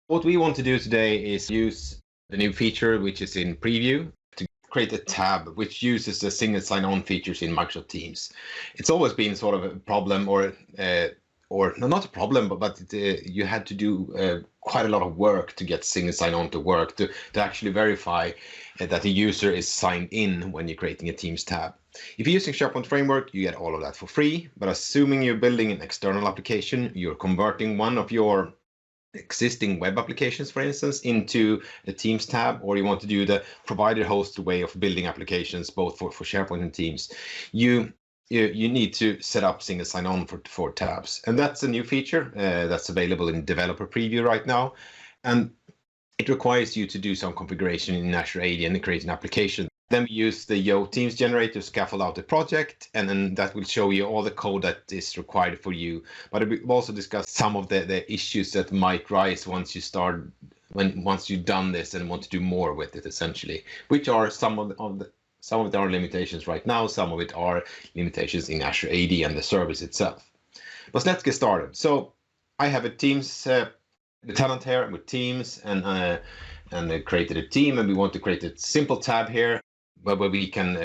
What we want to do today is use the new feature, which is in preview, to create a tab which uses the single sign-on features in Microsoft Teams. It's always been sort of a problem, or not a problem, but you had to do quite a lot of work to get single sign-on to work, to actually verify that the user is signed in when you're creating a Teams tab. If you're using SharePoint Framework, you get all of that for free, but assuming you're building an external application, you're converting one of your existing web applications, for instance, into the Teams tab, or you want to do the provider hosted way of building applications both for SharePoint and Teams, you need to set up single sign-on for tabs. And that's a new feature that's available in developer preview right now. And it requires you to do some configuration in Azure AD and create an application. Then we use the Yo Teams generator to scaffold out the project, and then that will show you all the code that is required for you. But we've also discussed some of the issues that might rise once you've done this and want to do more with it, essentially, which are some of it are limitations right now, some of it are limitations in Azure AD and the service itself. But let's get started. So I have a Teams tenant here with Teams, and I created a team, and we want to create a simple tab here where we can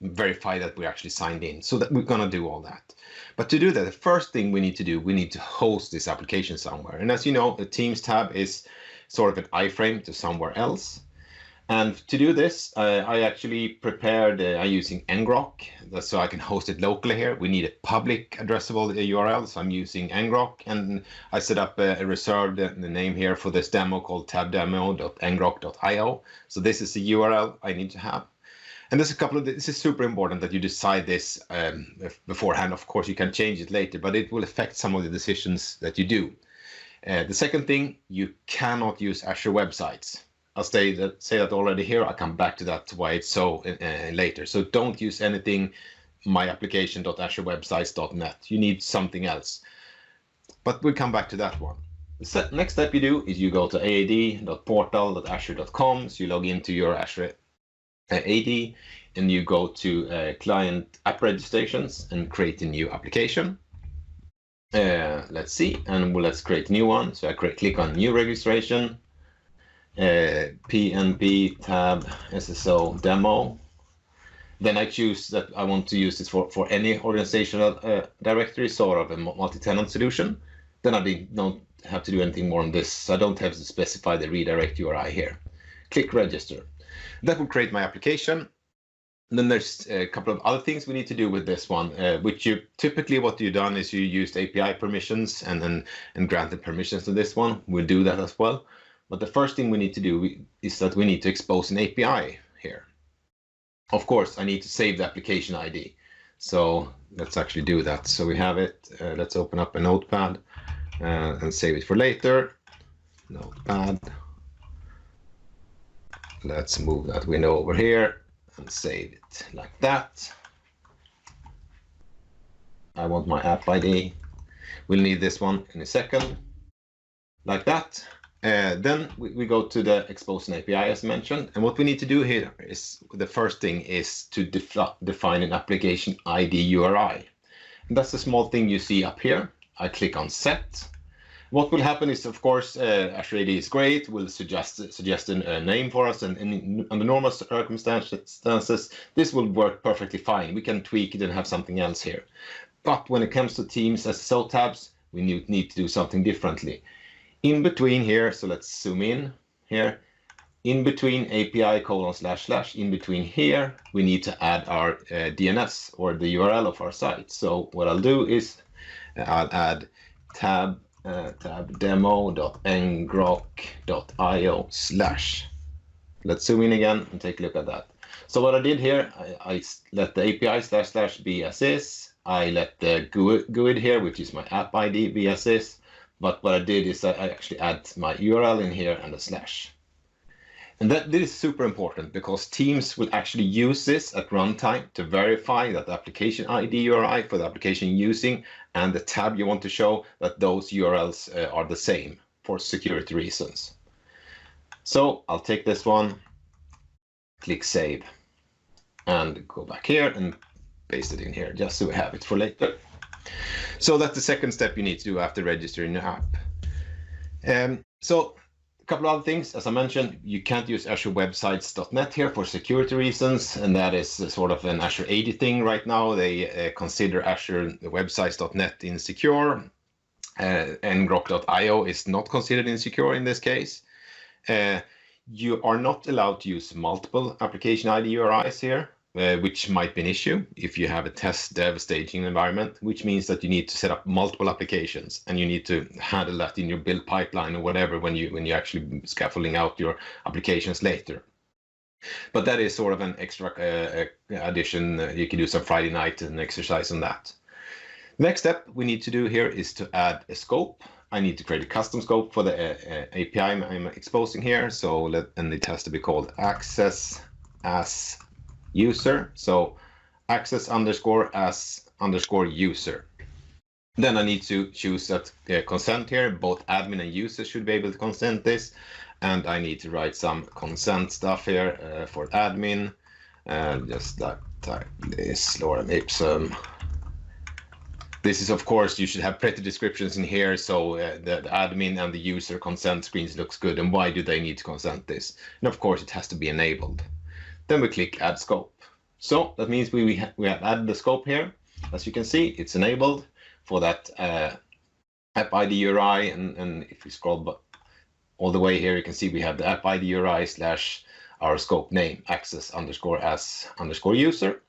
verify that we're actually signed in. So that we're going to do all that. But to do that, the first thing we need to do, we need to host this application somewhere. And as you know, the Teams tab is sort of an iframe to somewhere else. And to do this, I actually prepared, I'm using ngrok, so I can host it locally here. We need a public addressable URL, so I'm using ngrok, and I set up a reserved name here for this demo called tabdemo.ngrok.io. So this is the URL I need to have. And there's this is super important that you decide this beforehand. Of course, you can change it later, but it will affect some of the decisions that you do. The second thing, you cannot use Azure websites. I'll say that already here. I'll come back to that, why it's so later. So don't use anything myapplication.azurewebsites.net. You need something else. But we'll come back to that one. The next step you do is you go to aad.portal.azure.com. So you log into your Azure AD, and you go to client app registrations and create a new application. Let's see, and let's create a new one. So I click on new registration. PNP tab SSO demo. Then I choose that I want to use this for any organizational directory, sort of a multi-tenant solution. Then I don't have to do anything more on this. So I don't have to specify the redirect URI here. Click register. That will create my application. And then there's a couple of other things we need to do with this one, which typically what you've done is you used API permissions and granted permissions to this one. We'll do that as well. But the first thing we need to do is that we need to expose an API here. Of course, I need to save the application ID. So let's actually do that. So we have it. Let's open up a notepad and save it for later. Notepad. Let's move that window over here and save it like that. I want my app ID. We'll need this one in a second. Like that. Then we go to the expose an API as mentioned, and what we need to do here is the first thing is to define an application ID URI. And that's a small thing you see up here. I click on set. What will happen is, of course, Azure AD is great. We'll suggest a name for us, and under normal circumstances, this will work perfectly fine. We can tweak it and have something else here. But when it comes to Teams SSO tabs, we need to do something differently. In between here, so let's zoom in here, in between API : / in between here, we need to add our DNS or the URL of our site. So what I'll do is I'll add tabdemo.ngrok.io / Let's zoom in again and take a look at that. So what I did here, I let the API / be as is. I let the GUID here, which is my app ID, be as is. But what I did is I actually add my URL in here and a /. And this is super important because Teams will actually use this at runtime to verify that the application ID URI for the application you're using and the tab you want to show, that those URLs are the same for security reasons. So I'll take this one, click save, and go back here and paste it in here just so we have it for later. So that's the second step you need to do after registering your app. So a couple of other things, as I mentioned, you can't use Azure Websites.net here for security reasons, and that is sort of an Azure AD thing right now. They consider Azure Websites.net insecure, and Grok.io is not considered insecure in this case. You are not allowed to use multiple application ID URIs here, which might be an issue if you have a test dev staging environment, which means that you need to set up multiple applications and you need to handle that in your build pipeline or whatever when you actually scaffolding out your applications later. But that is sort of an extra addition. You can do some Friday night and exercise on that. Next step we need to do here is to add a scope. I need to create a custom scope for the API I'm exposing here. And it has to be called access as user. So access _ user. Then I need to choose that consent here. Both admin and user should be able to consent this. And I need to write some consent stuff here for admin. Just like this, lorem ipsum. This is, of course, you should have pretty descriptions in here, so the admin and the user consent screens looks good. And why do they need to consent this? And of course, it has to be enabled. Then we click Add Scope. So that means we have added the scope here. As you can see, it's enabled for that app ID URI. And if we scroll all the way here, you can see we have the app ID URI / our scope name, access _ user.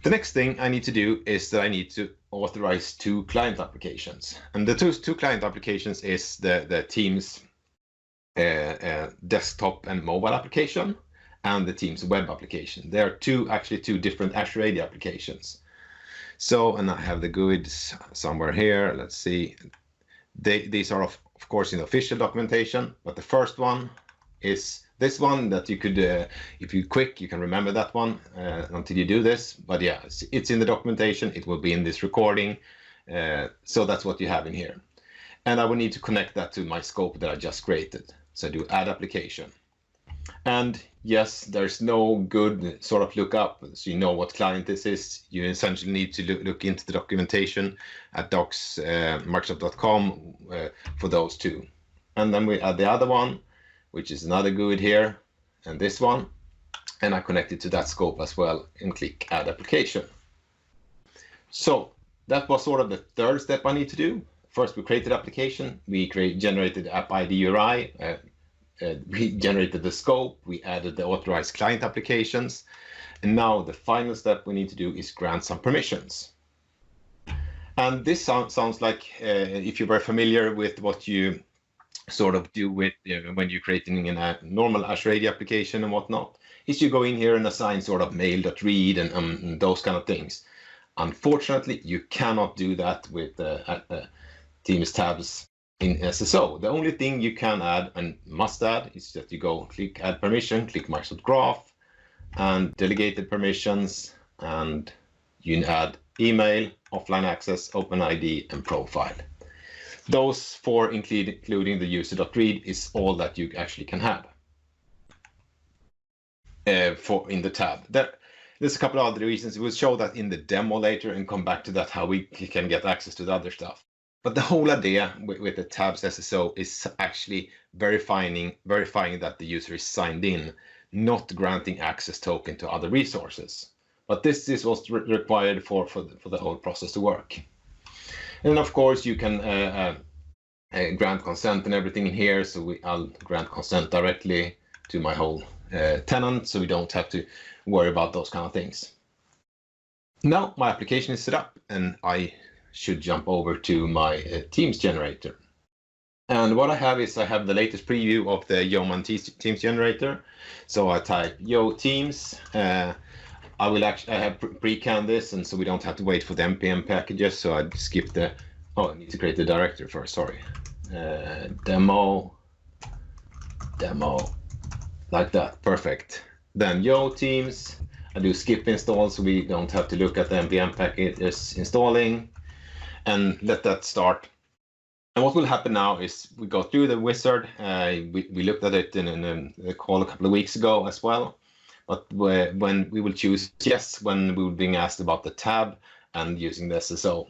The next thing I need to do is that I need to authorize 2 client applications. And the two client applications is the Teams desktop and mobile application and the Teams web application. There are actually two different Azure AD applications. So, and I have the GUIDs somewhere here. Let's see. These are of course in official documentation, but the first one is this one that you could, if you quick, you can remember that one until you do this. But yeah, it's in the documentation. It will be in this recording. So that's what you have in here. And I will need to connect that to my scope that I just created. So I do add application. And yes, there's no good sort of lookup, so you know what client this is. You essentially need to look into the documentation at docs Microsoft.com for those two. And then we add the other one, which is another GUID here, and this one. And I connect it to that scope as well and click Add Application. So that was sort of the third step I need to do. First, we created application, we generated app ID URI, we generated the scope, we added the authorized client applications, and now the final step we need to do is grant some permissions. And this sounds like, if you're very familiar with what you sort of do with when you're creating a normal Azure AD application and whatnot, is you go in here and assign sort of mail.read and those kind of things. Unfortunately, you cannot do that with Teams tabs in SSO. The only thing you can add and must add is that you go click Add Permission, click Microsoft Graph, and Delegated Permissions, and you add email, offline access, OpenID, and profile. Those 4, including the user.read, is all that you actually can have in the tab. There's a couple of other reasons. We'll show that in the demo later and come back to that, how we can get access to the other stuff. But the whole idea with the tabs SSO is actually verifying that the user is signed in, not granting access token to other resources. But this is what's required for the whole process to work. And of course, you can grant consent and everything in here. So I'll grant consent directly to my whole tenant, so we don't have to worry about those kind of things. Now my application is set up, and I should jump over to my Teams generator. And what I have is I have the latest preview of the Yeoman Teams generator. So I type Yo Teams. I have pre-canned this, and so we don't have to wait for the npm packages. So I skip I need to create the directory first. Sorry, demo, like that. Perfect. Then Yo Teams. I do skip install, so we don't have to look at the npm packages installing, and let that start. And what will happen now is we go through the wizard. We looked at it in a call a couple of weeks ago as well. But when we will choose yes when we will being asked about the tab and using the SSO.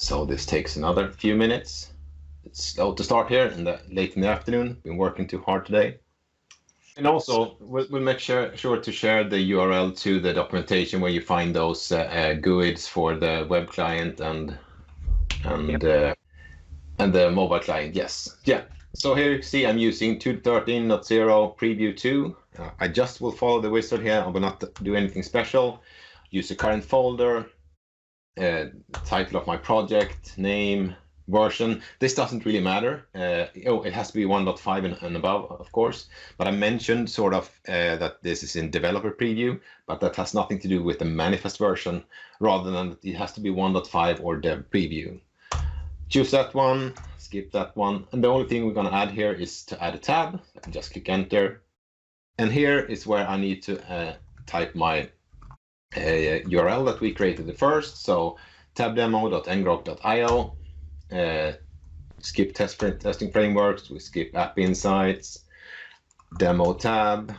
So this takes another few minutes. It's slow to start here late in the afternoon. Been working too hard today. And also, we'll make sure to share the URL to the documentation where you find those GUIDs for the web client and the mobile client. Yes, yeah. So here you can see I'm using 2.13.0 preview 2. I just will follow the wizard here. I will not do anything special. Use the current folder, title of my project, name, version. This doesn't really matter. It has to be 1.5 and above, of course. But I mentioned sort of that this is in developer preview, but that has nothing to do with the manifest version, rather than it has to be 1.5 or dev preview. Choose that one, skip that one. And the only thing we're going to add here is to add a tab. I can just click enter. And here is where I need to type my URL that we created the first. So tabdemo.ngrok.io. Skip testing frameworks. We skip app insights. Demo tab.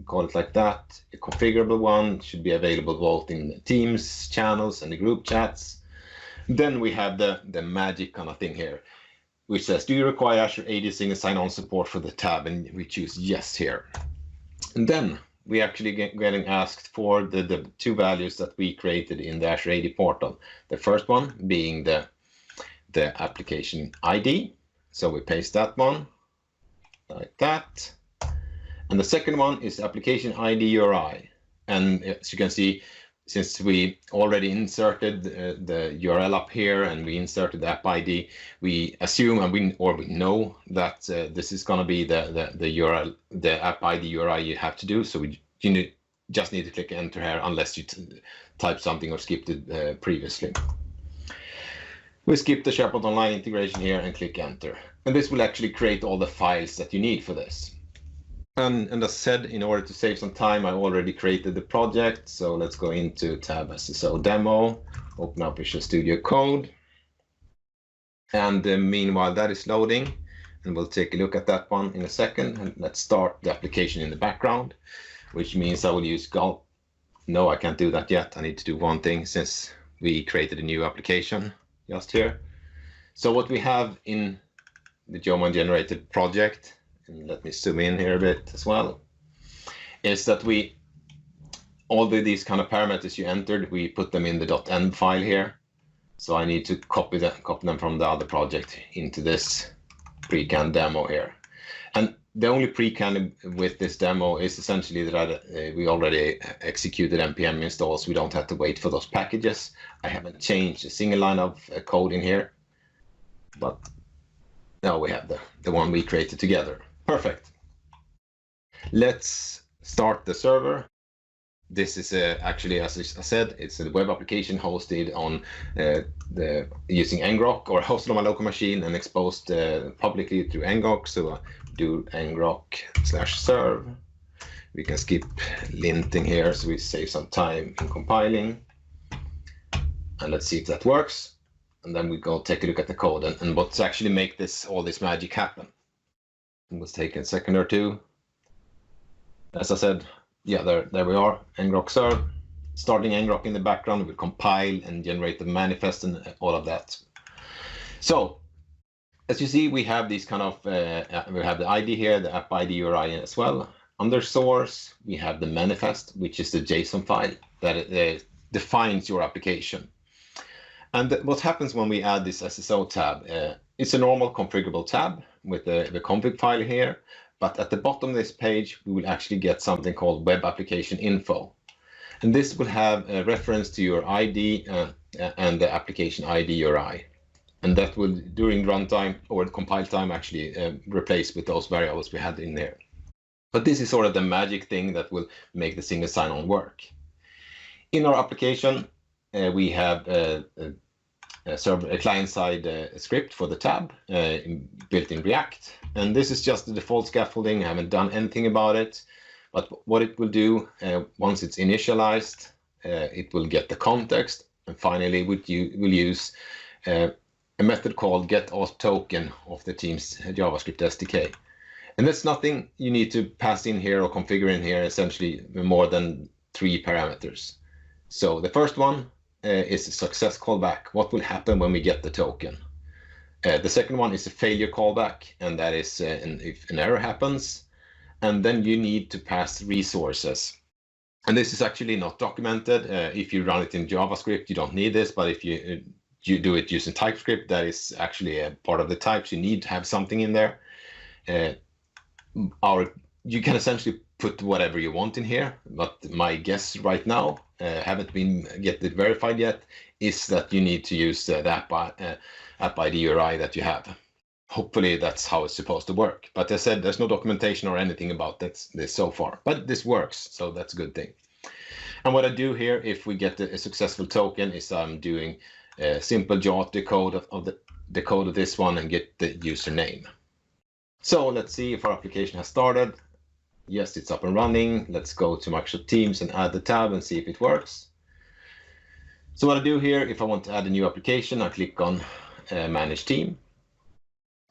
Call it like that. A configurable one should be available both in the Teams channels and the group chats. Then we have the magic kind of thing here, which says, do you require Azure AD single sign-on support for the tab? And we choose yes here. And then we actually getting asked for the two values that we created in the Azure AD portal. The first one being the application ID. So we paste that one like that. And the second one is application ID URI. And as you can see, since we already inserted the URL up here and we inserted the app ID, we assume and we know that this is going to be the URL, the app ID URI you have to do. So you just need to click enter here unless you type something or skipped it previously. We skip the SharePoint Online integration here and click enter. And this will actually create all the files that you need for this. And as I said, in order to save some time, I already created the project. So let's go into tab SSO demo, open up Visual Studio Code. And meanwhile, that is loading. And we'll take a look at that one in a second. And let's start the application in the background, which means I will use Gulp. No, I can't do that yet. I need to do one thing since we created a new application just here. So what we have in the Geoman generated project, and let me zoom in here a bit as well, is that all these kind of parameters you entered, we put them in the .env file here. So I need to copy them from the other project into this pre-canned demo here. And the only pre-canned with this demo is essentially that we already executed npm install, so we don't have to wait for those packages. I haven't changed a single line of code in here, but now we have the one we created together. Perfect. Let's start the server. This is actually, as I said, it's a web application hosted on using ngrok, or hosted on my local machine and exposed publicly through ngrok. So do ngrok/serve. We can skip linting here, so we save some time in compiling. And let's see if that works. And then we go take a look at the code and what's actually make all this magic happen. It was taking a second or two. As I said, yeah, there we are, ngrok serve. Starting ngrok in the background, we'll compile and generate the manifest and all of that. So, as you see, we have these kind of, we have the ID here, the app ID URI as well. Under source, we have the manifest, which is the JSON file that defines your application. And what happens when we add this SSO tab? It's a normal configurable tab with the config file here, but at the bottom of this page, we will actually get something called web application info. And this will have a reference to your ID and the application ID URI. And that will, during runtime or compile time, actually replace with those variables we had in there. But this is sort of the magic thing that will make the single sign-on work. In our application, we have a client-side script for the tab built in React. And this is just the default scaffolding. I haven't done anything about it. But what it will do, once it's initialized, it will get the context. And finally, we'll use a method called getAuthToken of the Teams JavaScript SDK. And that's nothing you need to pass in here or configure in here, essentially more than 3 parameters. So the first one is a success callback. What will happen when we get the token? The second one is a failure callback, and that is if an error happens, and then you need to pass resources. And this is actually not documented. If you run it in JavaScript, you don't need this, but if you do it using TypeScript, that is actually a part of the types. You need to have something in there. You can essentially put whatever you want in here, but my guess right now, haven't been get it verified yet, is that you need to use the app Id Uri that you have. Hopefully that's how it's supposed to work. But as I said, there's no documentation or anything about this so far, but this works, so that's a good thing. And what I do here, if we get a successful token, is I'm doing a simple jot decode of the code of this one and get the username. So let's see if our application has started. Yes, it's up and running. Let's go to Microsoft Teams and add the tab and see if it works. So what I do here, if I want to add a new application, I click on Manage Team,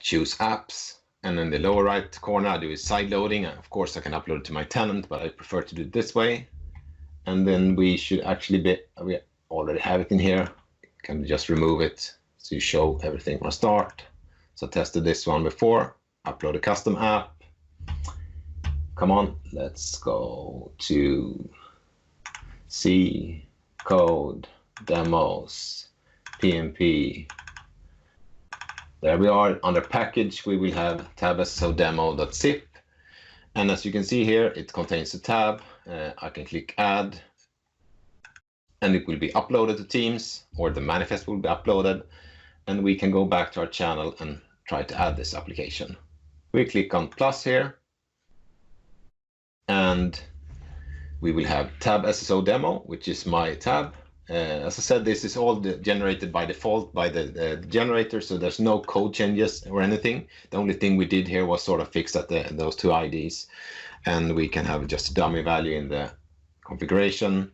choose Apps, and in the lower right corner, I do is side loading. Of course, I can upload it to my tenant, but I prefer to do it this way. And then we should actually we already have it in here. You can just remove it so you show everything from start. So I tested this one before. Upload a custom app. Come on, let's go to C, code, demos, PNP. There we are. Under package, we will have tab SSO demo.zip. And as you can see here, it contains a tab. I can click add, and it will be uploaded to Teams, or the manifest will be uploaded. And we can go back to our channel and try to add this application. We click on plus here, and we will have tab SSO demo, which is my tab. As I said, this is all generated by default by the generator, so there's no code changes or anything. The only thing we did here was sort of fix that those two IDs, and we can have just a dummy value in the configuration.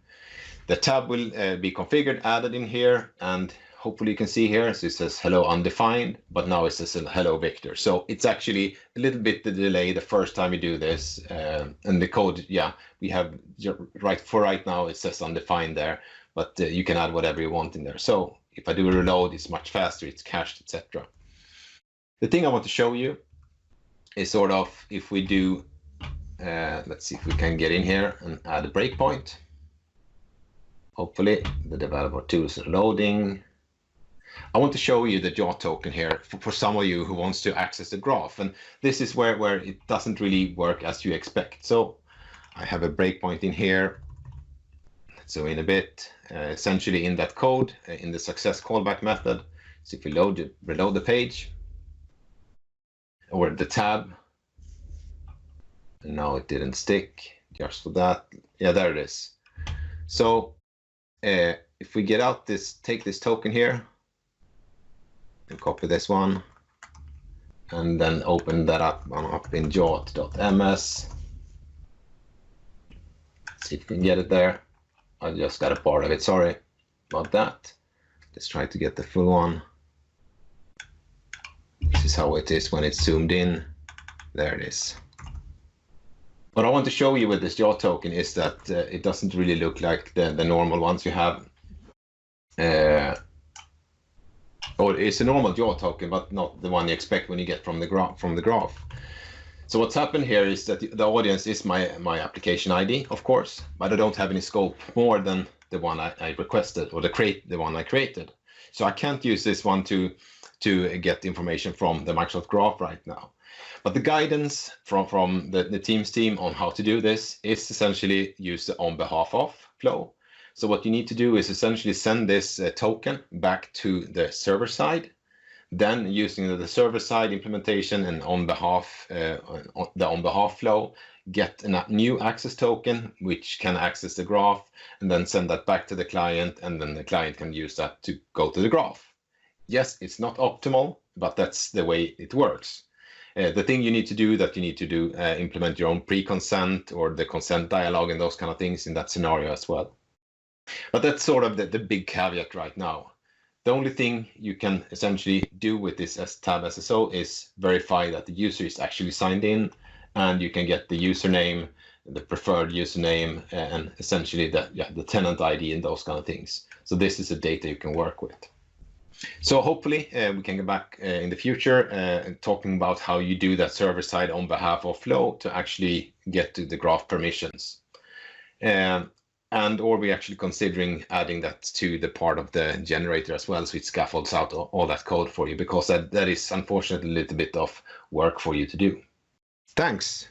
The tab will be configured, added in here, and hopefully you can see here, so it says hello undefined, but now it says hello Wictor. So it's actually a little bit the delay the first time you do this, and the code, yeah, we have right now it says undefined there, but you can add whatever you want in there. So if I do a reload, it's much faster, it's cached, etc. The thing I want to show you is sort of if we do, let's see if we can get in here and add a breakpoint. Hopefully the developer tools are loading. I want to show you the JOT token here for some of you who wants to access the graph, and this is where it doesn't really work as you expect. So I have a breakpoint in here. Let's zoom in a bit. Essentially in that code, in the success callback method. So if we reload the page or the tab, and now it didn't stick just for that. Yeah, there it is. So if we get out this, take this token here, and copy this one, and then open that up in jot.ms. See if we can get it there. I just got a part of it, sorry about that. Let's try to get the full one. This is how it is when it's zoomed in. There it is. What I want to show you with this JOT token is that it doesn't really look like the normal ones you have. Or it's a normal JOT token, but not the one you expect when you get from the graph. So what's happened here is that the audience is my application ID, of course, but I don't have any scope more than the one I requested, or the one I created. So I can't use this one to get information from the Microsoft Graph right now. But the guidance from the Teams team on how to do this is essentially use the on behalf of flow. So what you need to do is essentially send this token back to the server side. Then using the server side implementation and on behalf, the on behalf flow, get a new access token, which can access the graph, and then send that back to the client, and then the client can use that to go to the graph. Yes, it's not optimal, but that's the way it works. The thing you need to do, implement your own pre-consent or the consent dialog and those kind of things in that scenario as well. But that's sort of the big caveat right now. The only thing you can essentially do with this tab SSO is verify that the user is actually signed in, and you can get the username the preferred username, and essentially the tenant ID and those kind of things. So this is the data you can work with. So hopefully we can get back in the future talking about how you do that server side on behalf of Flow to actually get to the graph permissions. And or we're actually considering adding that to the part of the generator as well, so it scaffolds out all that code for you, because that is unfortunately a little bit of work for you to do. Thanks.